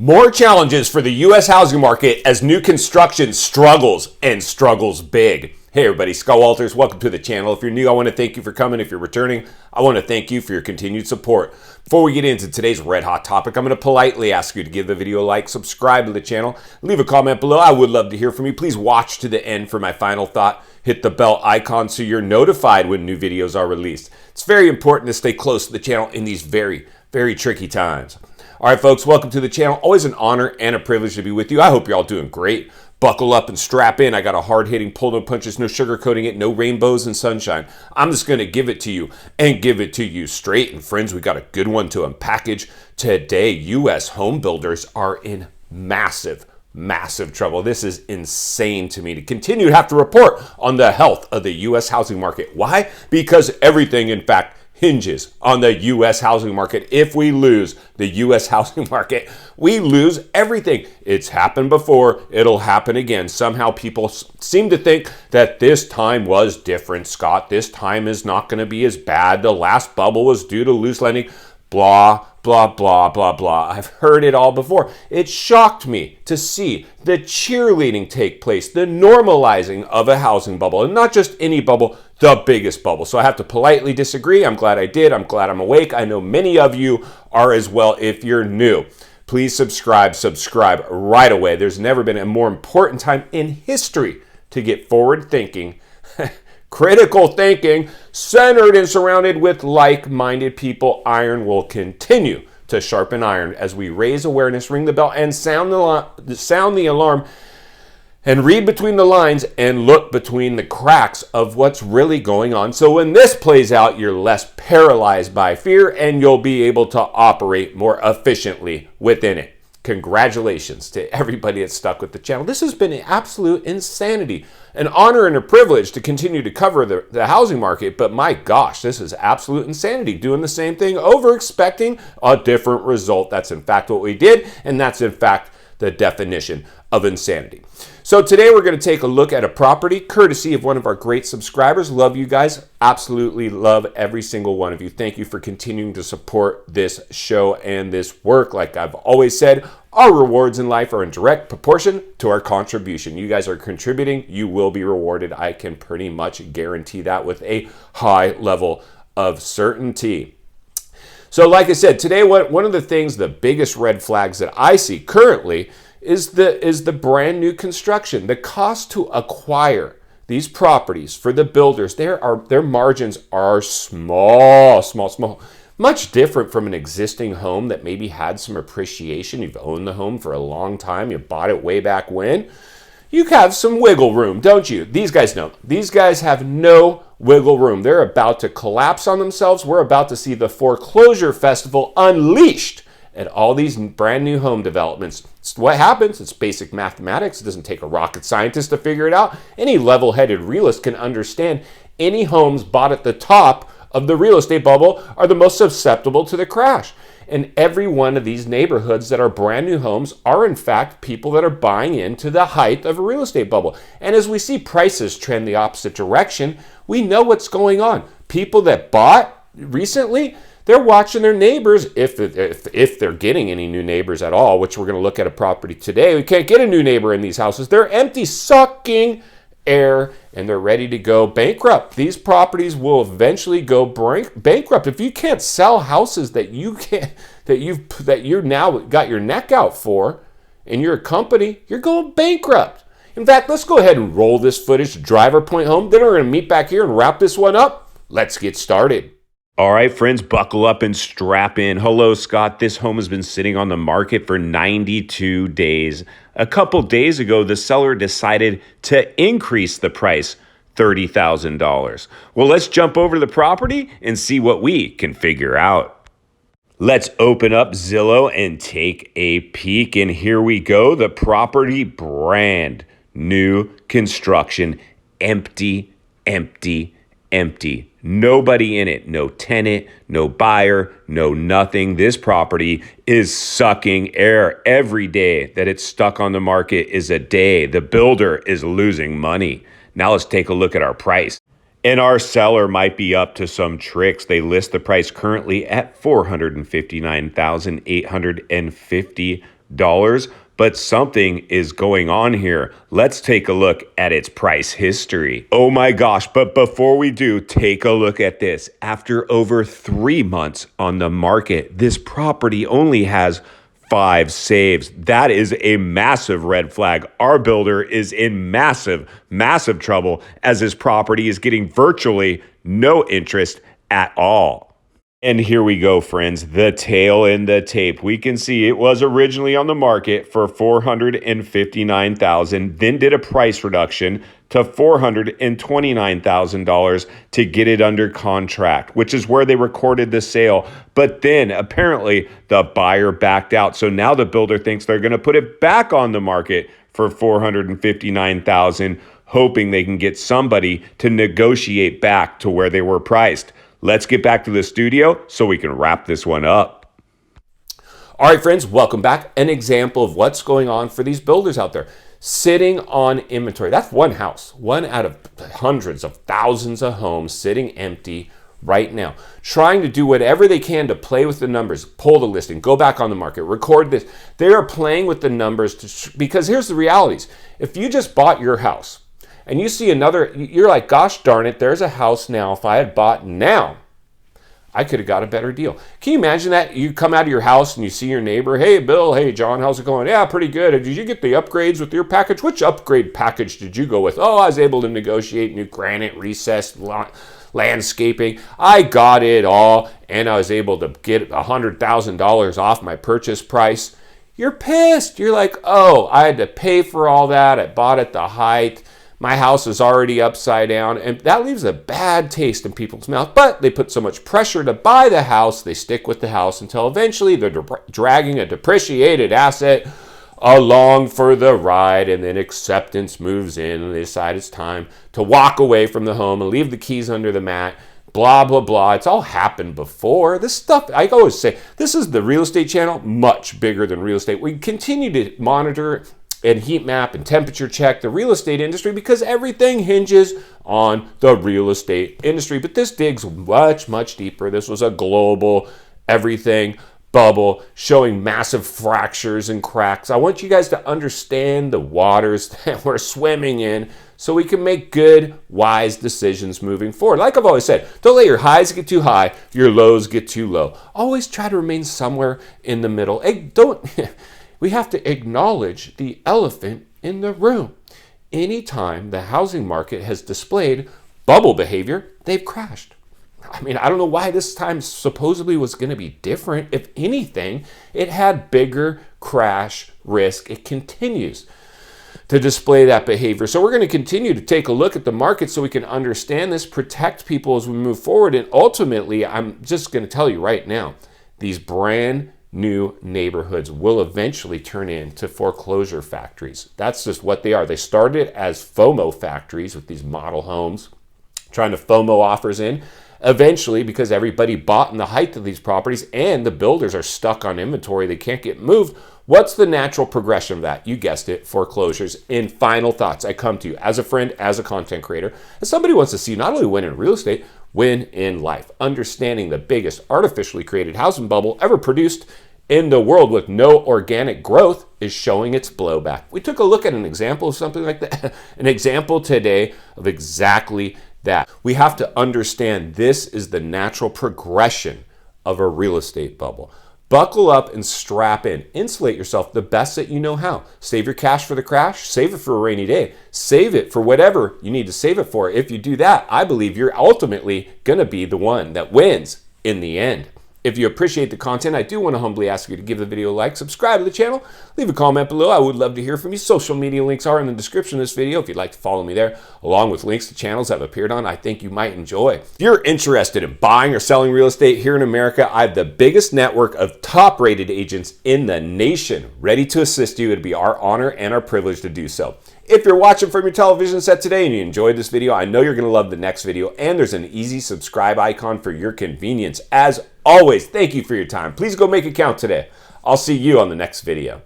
More challenges for the U.S. housing market as new construction struggles and struggles big. Hey everybody, Scott Walters, welcome to the channel. If you're new, I want to thank you for coming. If you're returning, I want to thank you for your continued support. Before we get into today's red hot topic, I'm going to politely ask you to give the video a like, subscribe to the channel, leave a comment below. I would love to hear from you. Please watch to the end for my final thought. Hit the bell icon so you're notified when new videos are released. It's very important to stay close to the channel in these very, very tricky times. All right, folks, welcome to the channel. Always an honor and a privilege to be with you. I hope you're all doing great. Buckle up and strap in. I got a hard-hitting pull, no punches, no sugarcoating it, no rainbows and sunshine. I'm just going to give it to you and give it to you straight. And friends, we got a good one to unpackage today. U.S. home builders are in massive trouble. This is insane to me to continue to have to report on the health of the U.S. housing market. Why? Because everything, in fact, hinges on the U.S. housing market. If we lose the U.S. housing market, we lose everything. It's happened before. It'll happen again. Somehow people seem to think that this time was different, Scott. This time is not going to be as bad. The last bubble was due to loose lending. Blah, blah, blah, blah, blah. I've heard it all before. It shocked me to see the cheerleading take place, the normalizing of a housing bubble, and not just any bubble, the biggest bubble. So I have to politely disagree. I'm glad I did. I'm glad I'm awake. I know many of you are as well. If you're new, please subscribe right away. There's never been a more important time in history to get forward thinking, critical thinking, centered and surrounded with like-minded people. Iron will continue to sharpen iron as we raise awareness, ring the bell, and sound the alarm, and read between the lines and look between the cracks of what's really going on. So when this plays out, you're less paralyzed by fear and you'll be able to operate more efficiently within it. Congratulations to everybody that's stuck with the channel. This has been an absolute insanity. An honor and a privilege to continue to cover the housing market, but my gosh, this is absolute insanity. Doing the same thing over, expecting a different result. That's in fact what we did, and that's in fact the definition of insanity. So today we're going to take a look at a property courtesy of one of our great subscribers. Love you guys. Absolutely love every single one of you. Thank you for continuing to support this show and this work. Like I've always said, our rewards in life are in direct proportion to our contribution. You guys are contributing, you will be rewarded. I can pretty much guarantee that with a high level of certainty. So like I said, today one of the things, the biggest red flags that I see currently is the brand new construction. The cost to acquire these properties for the builders, their margins are small. Much different from an existing home that maybe had some appreciation. You've owned the home for a long time. You bought it way back when. You have some wiggle room, don't you? These guys don't. These guys have no wiggle room. They're about to collapse on themselves. We're about to see the foreclosure festival unleashed at all these brand new home developments. It's what happens. It's basic mathematics. It doesn't take a rocket scientist to figure it out. Any level-headed realist can understand any homes bought at the top of the real estate bubble are the most susceptible to the crash. And every one of these neighborhoods that are brand new homes are in fact people that are buying into the height of a real estate bubble. And as we see prices trend the opposite direction, we know what's going on. People that bought recently, they're watching their neighbors, if they're getting any new neighbors at all, which we're going to look at a property today. We can't get a new neighbor in these houses. They're empty, sucking air, and they're ready to go bankrupt. These properties will eventually go bankrupt. If you can't sell houses that you're now got your neck out for, and you're a company, you're going bankrupt. In fact, let's go ahead and roll this footage to driver point home. Then we're going to meet back here and wrap this one up. Let's get started. All right, friends, buckle up and strap in. Hello, Scott. This home has been sitting on the market for 92 days. A couple days ago, the seller decided to increase the price $30,000. Well, let's jump over to the property and see what we can figure out. Let's open up Zillow and take a peek. And here we go. The property, brand new construction, empty. Nobody in it, no tenant, no buyer, no nothing. This property is sucking air. Every day that it's stuck on the market is a day the builder is losing money. Now let's take a look at our price. And our seller might be up to some tricks. They list the price currently at $459,850. but something is going on here. Let's take a look at its price history. Oh my gosh, but before we do, take a look at this. After over 3 months on the market, this property only has 5 saves. That is a massive red flag. Our builder is in massive trouble as his property is getting virtually no interest at all. And here we go, friends, the tail in the tape. We can see it was originally on the market for $459,000, then did a price reduction to $429,000 to get it under contract, which is where they recorded the sale. But then apparently the buyer backed out. So now the builder thinks they're going to put it back on the market for $459,000, hoping they can get somebody to negotiate back to where they were priced. Let's get back to the studio so we can wrap this one up. All right, friends, welcome back. An example of what's going on for these builders out there. Sitting on inventory. That's one house, one out of hundreds of thousands of homes sitting empty right now. Trying to do whatever they can to play with the numbers, pull the listing, go back on the market, record this. They are playing with the numbers because here's the realities. If you just bought your house, and you see another, you're like, gosh darn it, there's a house now. If I had bought now, I could have got a better deal. Can you imagine that? You come out of your house and you see your neighbor, hey, Bill, hey, John, how's it going? Yeah, pretty good. Did you get the upgrades with your package? Which upgrade package did you go with? Oh, I was able to negotiate new granite, recessed landscaping. I got it all, and I was able to get $100,000 off my purchase price. You're pissed. You're like, oh, I had to pay for all that. I bought at the height. My house is already upside down, and that leaves a bad taste in people's mouth. But they put so much pressure to buy the house, they stick with the house until eventually they're dragging a depreciated asset along for the ride, and then acceptance moves in, and they decide it's time to walk away from the home and leave the keys under the mat. Blah, blah, blah. It's all happened before. This stuff, I always say, this is the real estate channel, much bigger than real estate. We continue to monitor and heat map and temperature check the real estate industry because everything hinges on the real estate industry. But this digs much deeper. This was a global everything bubble showing massive fractures and cracks. I want you guys to understand the waters that we're swimming in so we can make good, wise decisions moving forward. Like I've always said, don't let your highs get too high, your lows get too low. Always try to remain somewhere in the middle. Hey, we have to acknowledge the elephant in the room. Anytime the housing market has displayed bubble behavior, they've crashed. I mean, I don't know why this time supposedly was going to be different. If anything, it had bigger crash risk. It continues to display that behavior. So we're going to continue to take a look at the market so we can understand this, protect people as we move forward. And ultimately, I'm just going to tell you right now, these brand new neighborhoods will eventually turn into foreclosure factories. That's just what they are. They started as FOMO factories with these model homes, trying to FOMO offers in. Eventually, because everybody bought in the height of these properties and the builders are stuck on inventory, they can't get moved. What's the natural progression of that? You guessed it, foreclosures. In final thoughts, I come to you as a friend, as a content creator, as somebody who wants to see not only win in real estate, win in life. Understanding the biggest artificially created housing bubble ever produced in the world with no organic growth is showing its blowback. We took a look at an example of something like that, an example today of exactly that. We have to understand this is the natural progression of a real estate bubble. Buckle up and strap in. Insulate yourself the best that you know how. Save your cash for the crash. Save it for a rainy day. Save it for whatever you need to save it for. If you do that, I believe you're ultimately going to be the one that wins in the end. If you appreciate the content, I do want to humbly ask you to give the video a like, subscribe to the channel, leave a comment below. I would love to hear from you. Social media links are in the description of this video if you'd like to follow me there, along with links to channels I've appeared on I think you might enjoy. If you're interested in buying or selling real estate here in America, I have the biggest network of top-rated agents in the nation ready to assist you. It'd be our honor and our privilege to do so. If you're watching from your television set today and you enjoyed this video, I know you're going to love the next video, and there's an easy subscribe icon for your convenience. As always, thank you for your time. Please go make it count today. I'll see you on the next video.